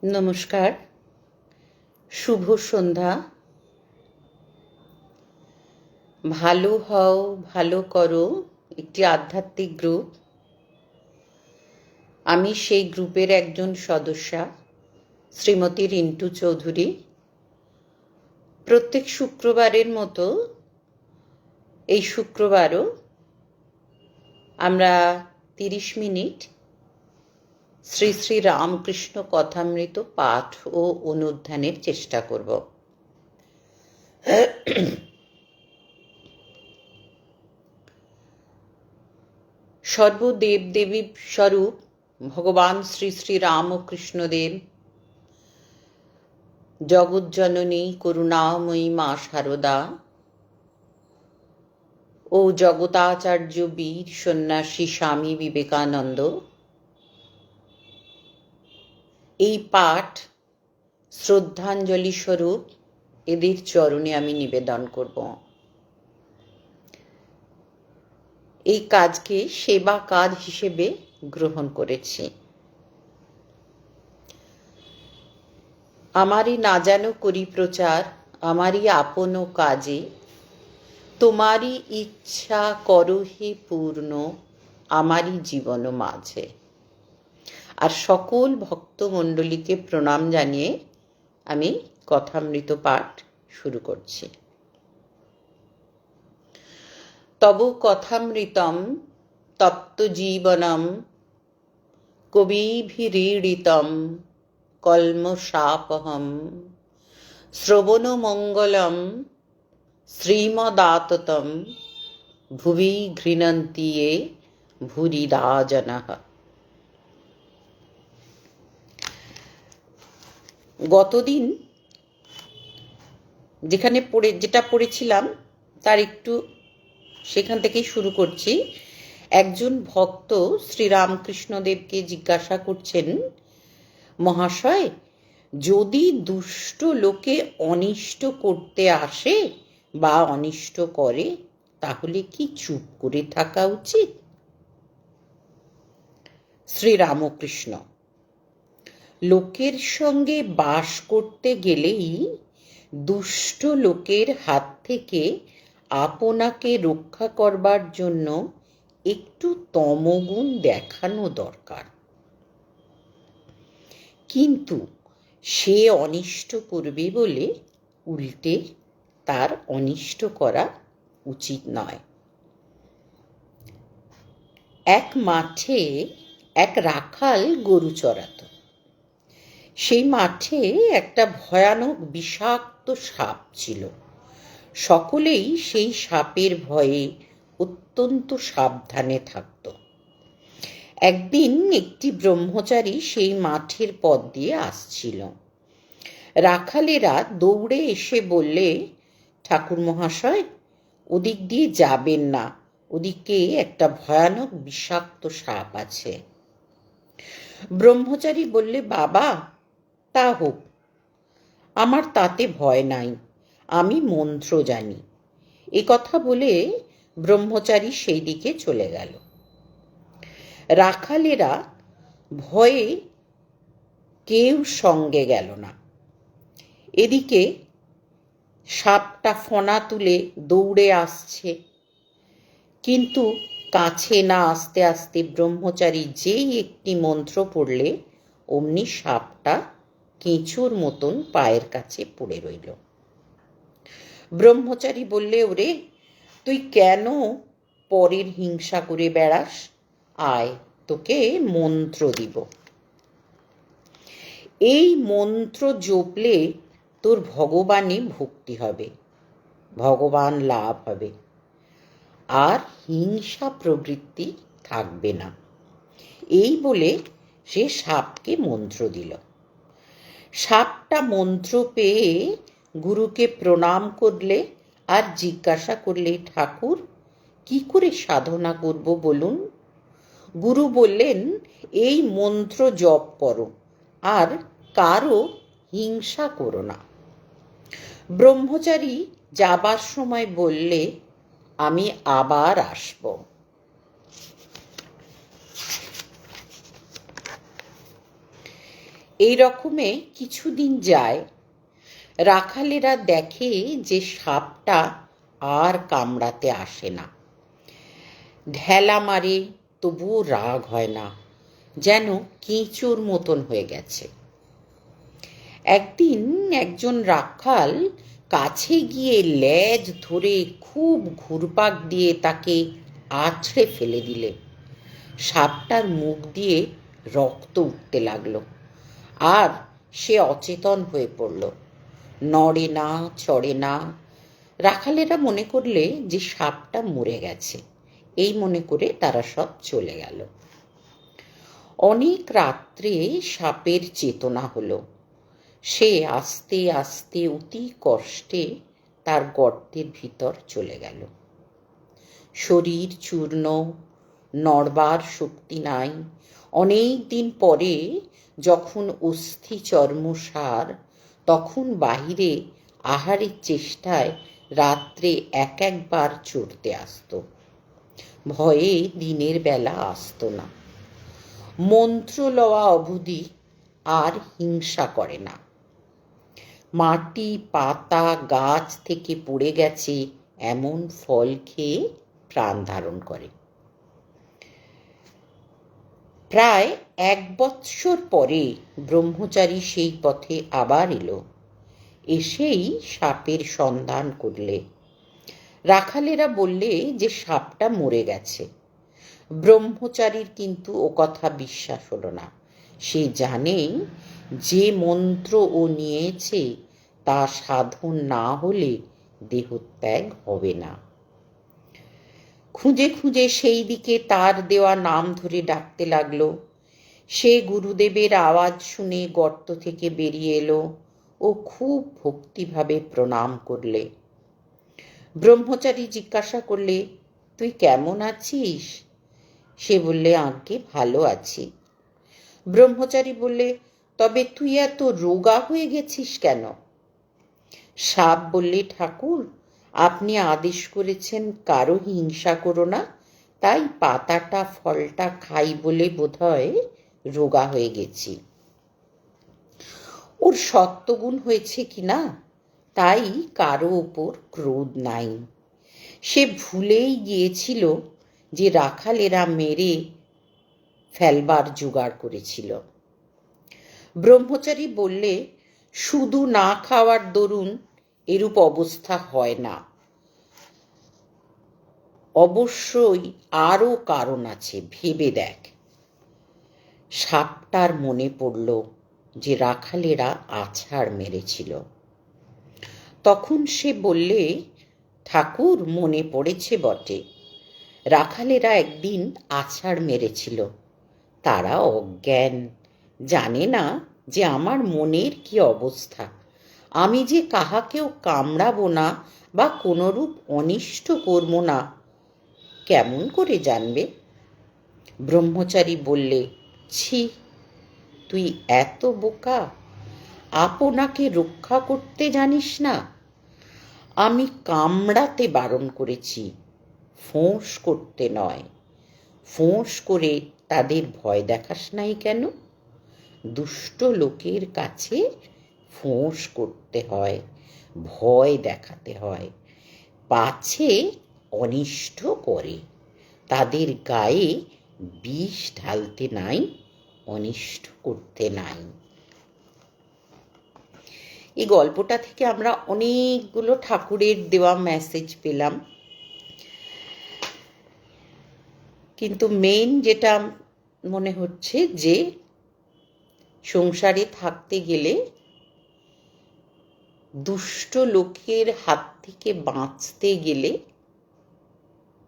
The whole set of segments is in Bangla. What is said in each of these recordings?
নমস্কার, শুভ সন্ধ্যা। ভালো হও, ভালো করো একটি আধ্যাত্মিক গ্রুপ। আমি সেই গ্রুপের একজন সদস্যা, শ্রীমতী রিন্টু চৌধুরী। প্রত্যেক শুক্রবারের মতো এই শুক্রবারও আমরা 30 মিনিট শ্রী শ্রী রামকৃষ্ণ কথামৃত পাঠ ও অনুধ্যানের চেষ্টা করব। সর্বদেব দেবী স্বরূপ ভগবান শ্রী শ্রী রামকৃষ্ণদেব, জগজ্জননী করুণাময়ী মা শারদা ও জগতাচার্য বীর সন্ন্যাসী স্বামী বিবেকানন্দ, এই পাঠ শ্রদ্ধাঞ্জলি স্বরূপ এদের চরণে আমি নিবেদন করব। এই কাজকে সেবা কাজ হিসেবে গ্রহণ করেছি। আমারই না যেন করি প্রচার, আমারই আপন কাজে, তোমারই ইচ্ছা করো হে পূর্ণ, আমারই জীবন মাঝে। আর সকল ভক্তমণ্ডলীকে প্রণাম জানিয়ে আমি কথামৃত পাঠ শুরু করছি। তব কথামৃতম তপ্ত জীবনম কবিভিরীড়িতম কল্মষাপহম শ্রবণমঙ্গলম শ্রীমদাততম ভুবি ঘৃণন্তি য়ে ভুরিদা জনঃ। গতদিন যেটা পড়েছিলাম তার একটু সেখান থেকেই শুরু করছি। একজন ভক্ত শ্রীরামকৃষ্ণদেবকে জিজ্ঞাসা করছেন, মহাশয়, যদি দুষ্ট লোকে অনিষ্ট করতে আসে বা অনিষ্ট করে, তাহলে কি চুপ করে থাকা উচিত? শ্রীরামকৃষ্ণ: লোকের সঙ্গে বাস করতে গেলেই দুষ্ট লোকের হাত থেকে আপনাকে রক্ষা করবার জন্য একটু তমগুণ দেখানো দরকার, কিন্তু সে অনিষ্ট করবে বলে উল্টে তার অনিষ্ট করা উচিত নয়। এক মাঠে এক রাখাল গরু চড়াতো। সেই মাঠে একটা ভয়ানক বিষাক্ত সাপ ছিল। সকলেই সেই সাপের ভয়ে অত্যন্ত সাবধানে থাকত। একদিন একটি ব্রহ্মচারী সেই মাঠের পথ দিয়ে আসছিল। রাখালেরা দৌড়ে এসে বললে, ঠাকুর মহাশয়, ওদিক দিয়ে যাবেন না, ওদিকে একটা ভয়ানক বিষাক্ত সাপ আছে। ব্রহ্মচারী বললে, বাবা, তা হোক, আমার তাতে ভয় নাই, আমি মন্ত্র জানি। এ কথা বলে ব্রহ্মচারী সেই দিকে চলে গেল। রাখালেরা ভয়ে কেউ সঙ্গে গেল না। এদিকে সাপটা ফণা তুলে দৌড়ে আসছে, কিন্তু কাছে না আসতে আসতে ব্রহ্মচারী যেই একটি মন্ত্র পড়লে অমনি সাপটা কেঁচোর মতন পায়ের কাছে পড়ে রইল। ব্রহ্মচারী বললে, ওরে, তুই কেন পরের হিংসা করে বেড়াস? আয়, তোকে মন্ত্র দিব। এই মন্ত্র জপলে তোর ভগবানে ভক্তি হবে, ভগবান লাভ হবে, আর হিংসা প্রবৃত্তি থাকবে না। এই বলে সে সাপকে মন্ত্র দিল। সাপটা মন্ত্র পেয়ে গুরুকে প্রণাম করলে আর জিজ্ঞাসা করলে, ঠাকুর, কি করে সাধনা করব বলুন? গুরু বললেন, এই মন্ত্র জপ করো আর কারো হিংসা করো না। ব্রহ্মচারী যাবার সময় বললে, আমি আবার আসব। এই রকমে কিছুদিন যায়, রাখালেরা দেখে যে সাপটা আর কামড়াতে আসে না। ঢেলা মারে, তবুও রাগ হয় না, যেন কেঁচোর মতন হয়ে গেছে। একদিন একজন রাখাল কাছে গিয়ে লেজ ধরে খুব ঘুরপাক দিয়ে তাকে আছড়ে ফেলে দিলে সাপটার মুখ দিয়ে রক্ত উঠতে লাগলো, আর সে অচেতন হয়ে পড়ল, নড়ে না, চড়ে না। রাখালেরা মনে করলে যে সাপটা মরে গেছে, এই মনে করে তারা সব চলে গেল। অনেক রাত্রে সাপের চেতনা হলো। সে আস্তে আস্তে অতি কষ্টে তার গর্তের ভিতর চলে গেল। শরীর চূর্ণ, নড়বার শক্তি নাই। অনেক দিন পরে যখন অস্থি চর্ম সার, তখন বাহিরে আহারের চেষ্টায় রাত্রে একবার চড়তে আসতো। ভয়ে দিনের বেলা আসতো না। মন্ত্র লওয়া অবধি আর হিংসা করে না। মাটি, পাতা, গাছ থেকে পড়ে গেছে এমন ফল খেয়ে প্রাণ ধারণ করে। প্রায় 1 বৎসর পরে ব্রহ্মচারী সেই পথে আবার এলো। এসেই সাপের সন্ধান করলে। রাখালেরা বললে যে সাপটা মরে গেছে। ব্রহ্মচারীর কিন্তু ও কথা বিশ্বাস হলো না। সে জানে যে মন্ত্র ও নিয়েছে তা সাধন না হলে দেহত্যাগ হবে না। খুঁজে খুঁজে সেই দিকে তার দেওয়া নাম ধরে ডাকতে লাগলো। সে গুরুদেবের আওয়াজ শুনে গর্ত থেকে বেরিয়ে এলো ও খুব ভক্তিভাবে প্রণাম করলে। ব্রহ্মচারী জিজ্ঞাসা করলে, তুই কেমন আছিস? সে বললে, আজ্ঞে ভালো আছি। ব্রহ্মচারী বললে, তবে তুই এত রোগা হয়ে গেছিস কেন? সাপ বললে, ঠাকুর, আপনি আদেশ করেছেন কারো হিংসা করো না, তাই পাতাটা ফলটা খাই বলে বোধহয় রোগা হয়ে গেছি। ওর সত্ত্বগুণ হয়েছে কিনা, তাই কারো ওপর ক্রোধ নাই। সে ভুলেই গিয়েছিল যে রাখালেরা মেরে ফেলবার জোগাড় করেছিল। ব্রহ্মচারী বললে, শুধু না খাওয়ার দরুন এরূপ অবস্থা হয় না, অবশ্যই আরও কারণ আছে, ভেবে দেখ। সাপটার মনে পড়ল যে রাখালেরা আছাড় মেরেছিল। তখন সে বললে, ঠাকুর, মনে পড়েছে বটে, রাখালেরা একদিন আছাড় মেরেছিল। তারা অজ্ঞান, জানে না যে আমার মনের কি অবস্থা। আমি যে কাহাকেও কামড়াবো না বা কোনরূপ অনিষ্ট করব না, কেমন করে জানবে? ব্রহ্মচারী বললে, ছি, তুই এত বোকা, আপনাকে রক্ষা করতে জানিস না? আমি কামড়াতে বারণ করেছি, ফোঁস করতে নয়। ফোঁস করে তাদের ভয় দেখাস নাই কেন? দুষ্ট লোকের কাছে ফোঁস করতে হয়, ভয় দেখাতে হয়, পাছে অনিষ্ট করে। তাদের গায়ে বিষ ঢালতে নাই, অনিষ্ট করতে নাই। এই গল্পটা থেকে আমরা অনেকগুলো ঠাকুরের দেওয়া মেসেজ পেলাম, কিন্তু মেইন যেটা মনে হচ্ছে যে সংসারে থাকতে গেলে দুষ্ট লোকের হাত থেকে বাঁচতে গেলে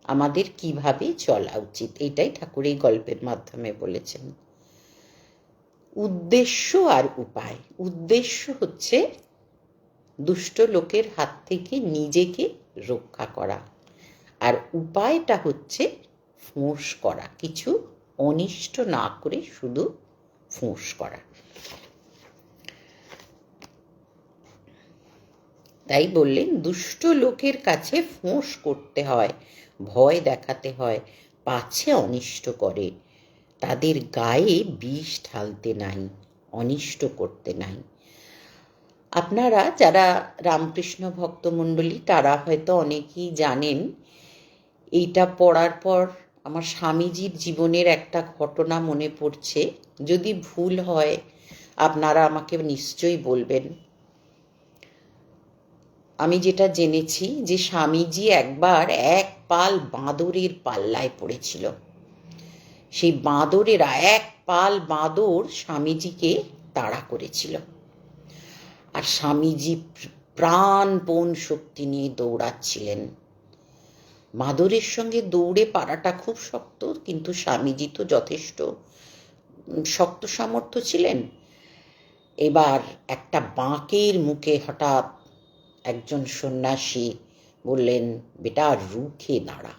আমাদের কিভাবে চলা উচিত, এটাই ঠাকুর এই গল্পের মাধ্যমে বলেছেন। উদ্দেশ্য আর উপায়। উদ্দেশ্য হচ্ছে দুষ্ট লোকের হাত থেকে নিজেকে রক্ষা করা, আর উপায়টা হচ্ছে ফোঁস করা, কিছু অনিষ্ট না করে শুধু ফোঁস করা। তাই বললেন, দুষ্ট লোকের কাছে ফোঁস করতে হয়, ভয় দেখাতে হয়, পাছে অনিষ্ট করে। তাদের গায়ে বিষ ঢালতে নাই, অনিষ্ট করতে নাই। আপনারা যারা রামকৃষ্ণ ভক্তমণ্ডলী তারা হয়তো অনেকেই জানেন। এইটা পড়ার পর আমার স্বামীজির জীবনের একটা ঘটনা মনে পড়ছে। যদি ভুল হয় আপনারা আমাকে নিশ্চয়ই বলবেন। আমি যেটা জেনেছি যে স্বামীজি একবার এক পাল বাঁদরের পাল্লায় পড়েছিল। সেই বাঁদরেরা এক পাল বাঁদর স্বামীজিকে তাড়া করেছিল, আর স্বামীজি প্রাণপণ শক্তি নিয়ে দৌড়াচ্ছিলেন। বাঁদরের সঙ্গে দৌড়ে পারাটা খুব শক্ত, কিন্তু স্বামীজি তো যথেষ্ট শক্ত সামর্থ্য ছিলেন। এবার একটা বাঁকের মুখে হঠাৎ একজন সন্ন্যাসী বললেন, বেটা রুখে দাঁড়া।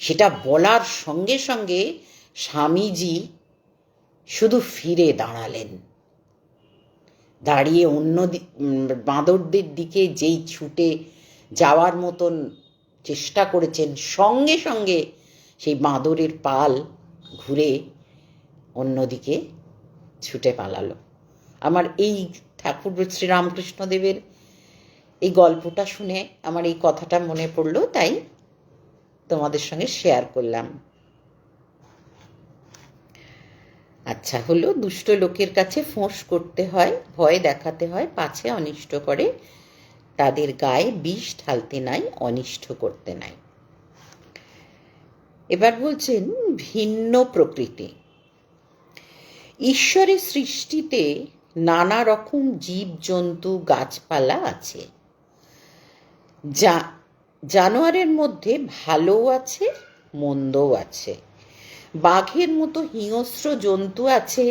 সেটা বলার সঙ্গে সঙ্গে স্বামীজি শুধু ফিরে দাঁড়ালেন। দাঁড়িয়ে অন্য বাঁদরদের দিকে যেই ছুটে যাওয়ার মতন চেষ্টা করেছেন, সঙ্গে সঙ্গে সেই বাঁদরের পাল ঘুরে অন্যদিকে ছুটে পালালো। আমার এই ঠাকুর শ্রীরামকৃষ্ণদেবের এই গল্পটা শুনে আমার এই কথাটা মনে পড়লো, তাই তোমাদের সঙ্গে শেয়ার করলাম। আচ্ছা হলো, দুষ্ট লোকের কাছে ফোঁস করতে হয়, ভয় দেখাতে হয়, পাছে অনিষ্ট করে, তাদের গায়ে বিষ ঢালতে নাই, অনিষ্ট করতে নাই। এবার বলছেন ভিন্ন প্রকৃতি। ঈশ্বরের সৃষ্টিতে নানা রকম জীবজন্তু গাছপালা আছে। জানোয়ারের মধ্যে ভালোও আছে, মন্দও আছে। বাঘের মতো হিংস্র জন্তু আছে।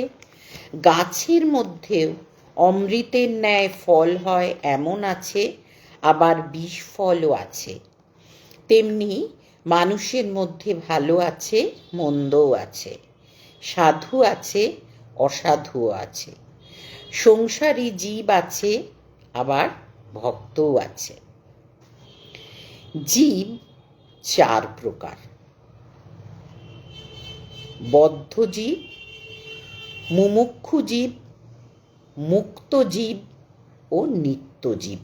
গাছের মধ্যেও অমৃতের ন্যায় ফল হয় এমন আছে, আবার বিষ ফলও আছে। তেমনি মানুষের মধ্যে ভালো আছে, মন্দও আছে, সাধু আছে, অসাধুও আছে, সংসারী জীব আছে, আবার ভক্তও আছে। জীব চার প্রকার: বদ্ধ জীব, মুমুক্ষু জীব, মুক্ত জীব ও নিত্য জীব।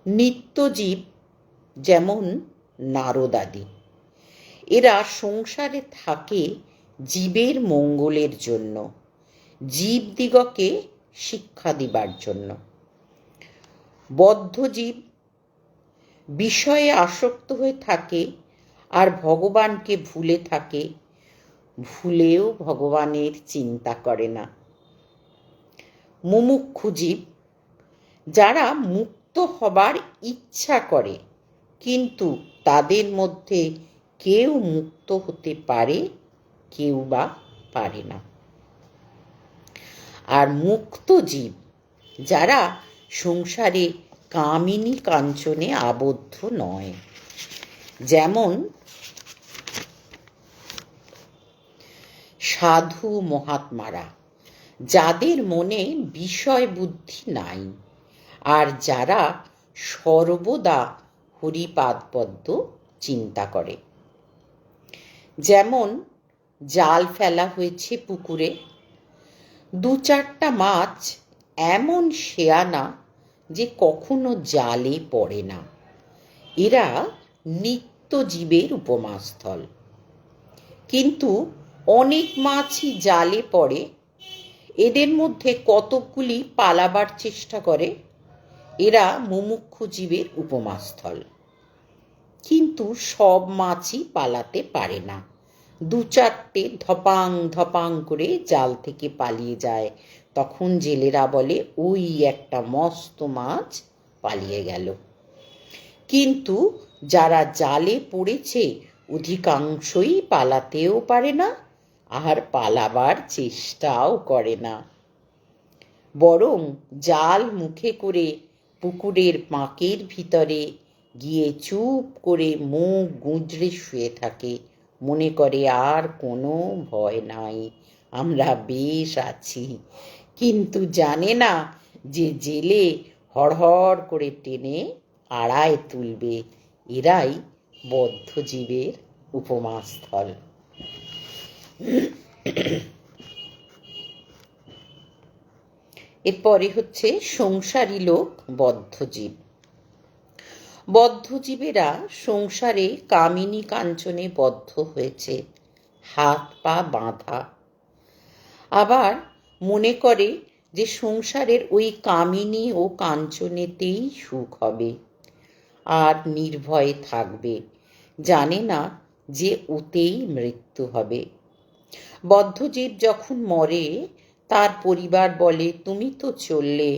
নিত্য জীব যেমন নারদাদি, এরা সংসারে থাকে জীবের মঙ্গলের জন্য, জীবদিগকে শিক্ষা দিবার জন্য। বদ্ধ জীব বিষয়ে আসক্ত হয়ে থাকে আর ভগবানকে ভুলে থাকে, ভুলেও ভগবানের চিন্তা করে না। মুমুক্ষু জীব যারা মুক্ত হবার ইচ্ছা করে, কিন্তু তাদের মধ্যে কেউ মুক্ত হতে পারে, কেউ বা পারে না। আর মুক্ত জীব যারা সংসারে কামিনী কাঞ্চনে আবদ্ধ নয়, যেমন সাধু মহাত্মারা, যাদের মনে বিষয় বুদ্ধি নাই, আর যারা সর্বদা হরিপাদপদ্ম চিন্তা করে। যেমন জাল ফেলা হয়েছে পুকুরে, দু চারটা মাছ এমন শেয়ানা যে কখনো জালে পড়ে না। এরা নিত্য জীবের উপমাস্থল। কিন্তু অনেক মাছই জালে পড়ে, এদের মধ্যে কতকগুলি পালাবার চেষ্টা করে, এরা মুমুক্ষু জীবের উপমাস্থল। কিন্তু সব মাছই পালাতে পারে না। দু চারটে ধপাং ধপাং করে জাল থেকে পালিয়ে যায়। তখন জেলেরা বলে, ওই একটা মস্ত মাছ পালিয়ে গেল। কিন্তু যারা জালে পড়েছে অধিকাংশই পালাতেও পারে না, আর পালাবার চেষ্টাও করে না, বরং জাল মুখে করে পুকুরের পাঁকের ভিতরে গিয়ে চুপ করে মুখ গুঁজরে শুয়ে থাকে, মনে করে আর কোনো ভয় নাই, আমরা বেশ আছি। কিন্তু জানে না যে জেলে হড়হড় করে টেনে আড়ায় তুলবে। এরাই বদ্ধ জীবের উপমাস্থল। এরপরে হচ্ছে সংসারী লোক বদ্ধজীব। বদ্ধজীবেরা সংসারে কামিনী কাঞ্চনে বদ্ধ হয়েছে, হাত পা বাঁধা। আবার মনে করে যে সংসারের ওই কামিনী ও কাঞ্চনেতেই সুখ হবে, আর নির্ভয়ে থাকবে, জানে না যে ওতেই মৃত্যু হবে। বদ্ধজীব যখন মরে, তার পরিবার বলে, তুমি তো চললে,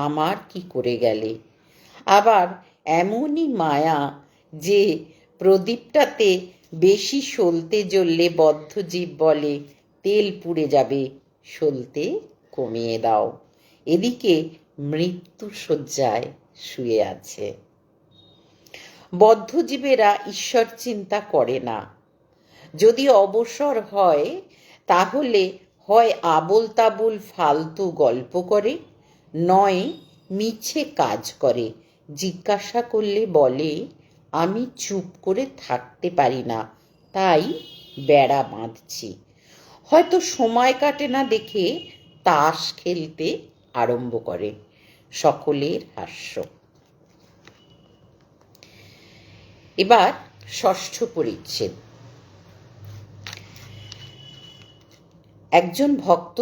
আমার কি করে গেলে। আবার এমনই মায়া যে প্রদীপটাতে বেশি সলতে জ্বললে বদ্ধজীব বলে, তেল পুড়ে যাবে, সলতে কমিয়ে দাও। এদিকে মৃত্যু শয্যায় শুয়ে আছে। বদ্ধজীবেরা ঈশ্বর চিন্তা করে না। যদি অবসর হয়, তাহলে হয় আবোল তাবোল ফালতু গল্প করে, নয় মিছে কাজ করে। জিজ্ঞাসা করলে বলে, আমি চুপ করে থাকতে পারি না, তাই বেড়া বাঁধছি। হয়তো সময় কাটে না দেখে তাস খেলতে আরম্ভ করে। সকলের হাস্য। এবার ষষ্ঠ পরিচ্ছেদ। একজন ভক্ত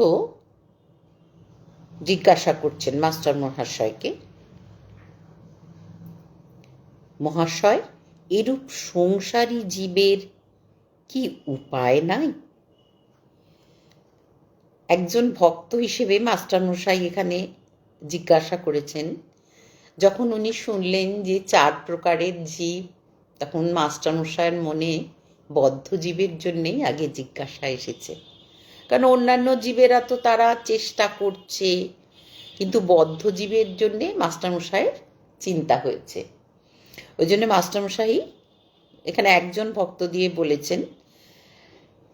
জিজ্ঞাসা করছেন মাস্টার মহাশয়কে, মহাশয়, এরূপ সংসারী জীবের কি উপায় নাই? একজন ভক্ত হিসেবে মাস্টার মশাই এখানে জিজ্ঞাসা করেছেন। যখন উনি শুনলেন যে 4 প্রকারের জীব, তখন মাস্টার মশাইয়ের মনে বদ্ধ জীবের জন্যেই আগে জিজ্ঞাসা এসেছে। কারণ অন্যান্য জীবেরা তো তারা চেষ্টা করছে, কিন্তু বদ্ধ জীবের জন্যে মাস্টারমশাইয়ের চিন্তা হয়েছে। ওই জন্য মাস্টারমশাই এখানে একজন ভক্ত দিয়ে বলেছেন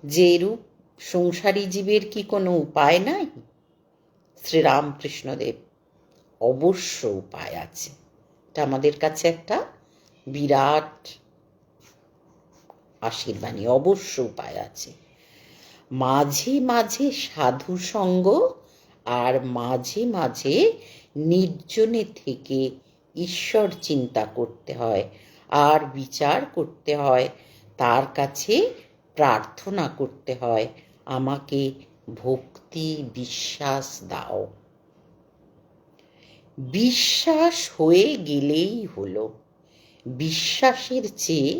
যে এরূপ সংসারী জীবের কি কোনো উপায় নাই? শ্রীরামকৃষ্ণদেব, অবশ্য উপায় আছে। এটা আমাদের কাছে একটা বিরাট আশীর্বাণী। অবশ্য উপায় আছে। মাঝে মাঝে সাধু সঙ্গ আর মাঝে মাঝে নির্জনে থেকে ঈশ্বর চিন্তা করতে হয়, আর বিচার করতে হয়, তার কাছে প্রার্থনা করতে হয়, আমাকে ভক্তি বিশ্বাস দাও। বিশ্বাস হয়ে গেলেই হলো। বিশ্বাসের চেয়ে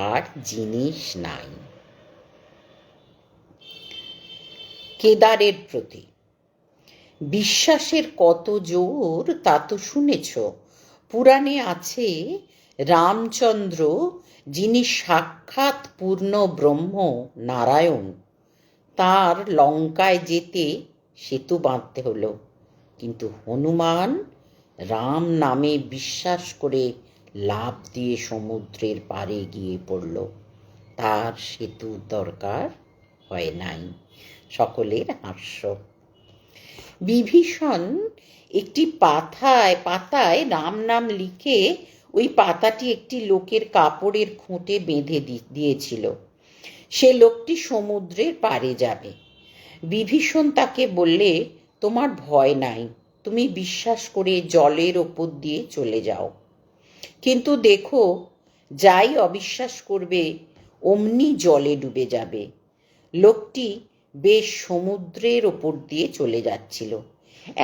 আর জিনিস নাই। কেদারের প্রতি বিশ্বাসের কত জোর তা তো শুনেছ। পুরাণে আছে, রামচন্দ্র, যিনি সাক্ষাৎ পূর্ণ ব্রহ্ম নারায়ণ, তার লঙ্কায় যেতে সেতু বাঁধতে হলো। কিন্তু হনুমান রাম নামে বিশ্বাস করে লাফ দিয়ে সমুদ্রের পাড়ে গিয়ে পড়ল। তার সেতুর দরকার হয় নাই। সকলের হাস্য। বিভীষণ একটি পাতায় রাম নাম লিখে ওই পাতাটি একটি লোকের কাপড়ের খুঁটে বেঁধে দিয়েছিল। সে লোকটি সমুদ্রের পাড়ে যাবে। বিভীষণ তাকে বললে, তোমার ভয় নাই, তুমি বিশ্বাস করে জলের ওপর দিয়ে চলে যাও। কিন্তু দেখো, যাই অবিশ্বাস করবে অমনি জলে ডুবে যাবে। লোকটি বেশ সমুদ্রের ওপর দিয়ে চলে যাচ্ছিল।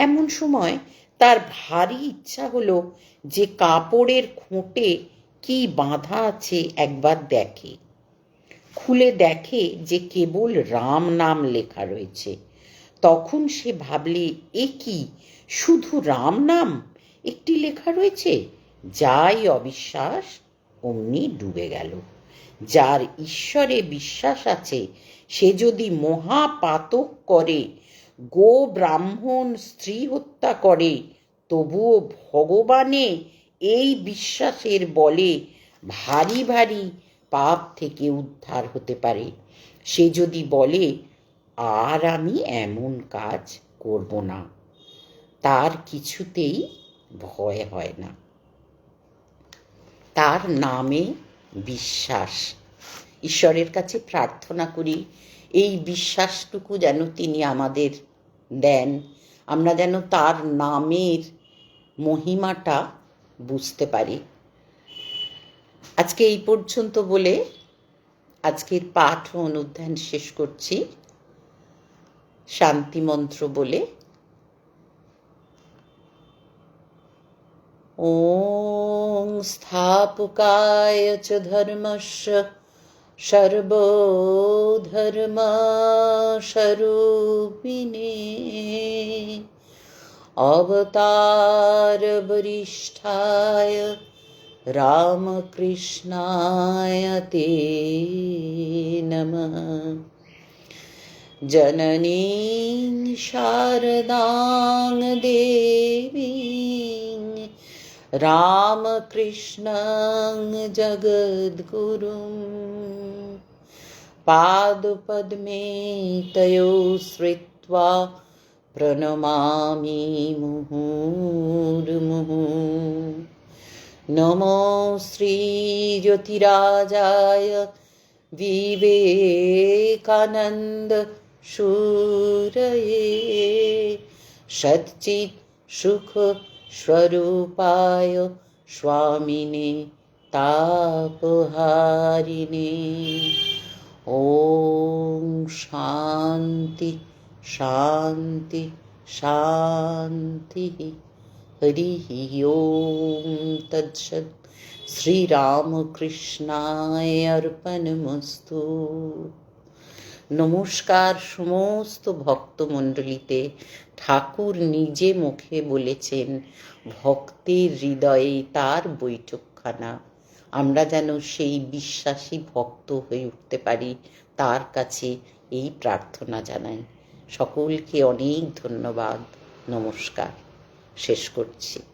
এমন সময় তার ভারী ইচ্ছা হলো যে কাপড়ের খুঁটে কি বাঁধা আছে একবার দেখে। খুলে দেখে যে কেবল রাম নাম লেখা রয়েছে। তখন সে ভাবলে, এ কি, শুধু রাম নাম একটি লেখা রয়েছে? যাই অবিশ্বাস অমনি ডুবে গেল। যার ঈশ্বরে বিশ্বাস আছে, সে যদি মহাপাতক করে, গো ব্রাহ্মণ স্ত্রী হত্যা করে, তবুও ভগবানে এই বিশ্বাসের বলে ভারী ভারী পাপ থেকে উদ্ধার হতে পারে। সে যদি বলে, আর আমি এমন কাজ করব না, তার কিছুতেই ভয় হয় না। তার নামে বিশ্বাস। ঈশ্বরের কাছে প্রার্থনা করি এই বিশ্বাসটুকু যেন তিনি আমাদের দেন, আমরা যেন তার নামের মহিমাটা বুঝতে পারি। আজকে এই পর্যন্ত বলে আজকের পাঠ ও অনুধ্যান শেষ করছি শান্তি মন্ত্র বলে। ওং স্থাপকায় চ ধর্মস্য সর্বধর্মস্বরূপিণে অবতার বরিষ্ঠায় রামকৃষ্ণায় তে নমঃ। জননীং শারদাং দেবীং রামকৃষ্ণং জগদ্গুরুং পাদপদ্মে তয়োঃ শ্রিত্বা প্রণমামি মুহুর্মুহুঃ। নমো শ্রীজ্যোতিরাজায় বিবেকানন্দ শূরয়ে সচ্চিৎ সুখ স্বরূপায় স্বামিনে তাপহারিণে। ওম শান্তি শান্তি শান্তি। হরি ওম তৎসৎ। শ্রীরামকৃষ্ণায় অর্পণমস্তু। নমস্কার সমস্ত ভক্তমণ্ডলীতে। ঠাকুর নিজে মুখে বলেছেন ভক্তের হৃদয়ে তার বৈঠকখানা। আমরা যেন সেই বিশ্বাসী ভক্ত হয়ে উঠতে পারি, তার কাছে এই প্রার্থনা জানাই। সকলকে অনেক ধন্যবাদ। নমস্কার। শেষ করছি।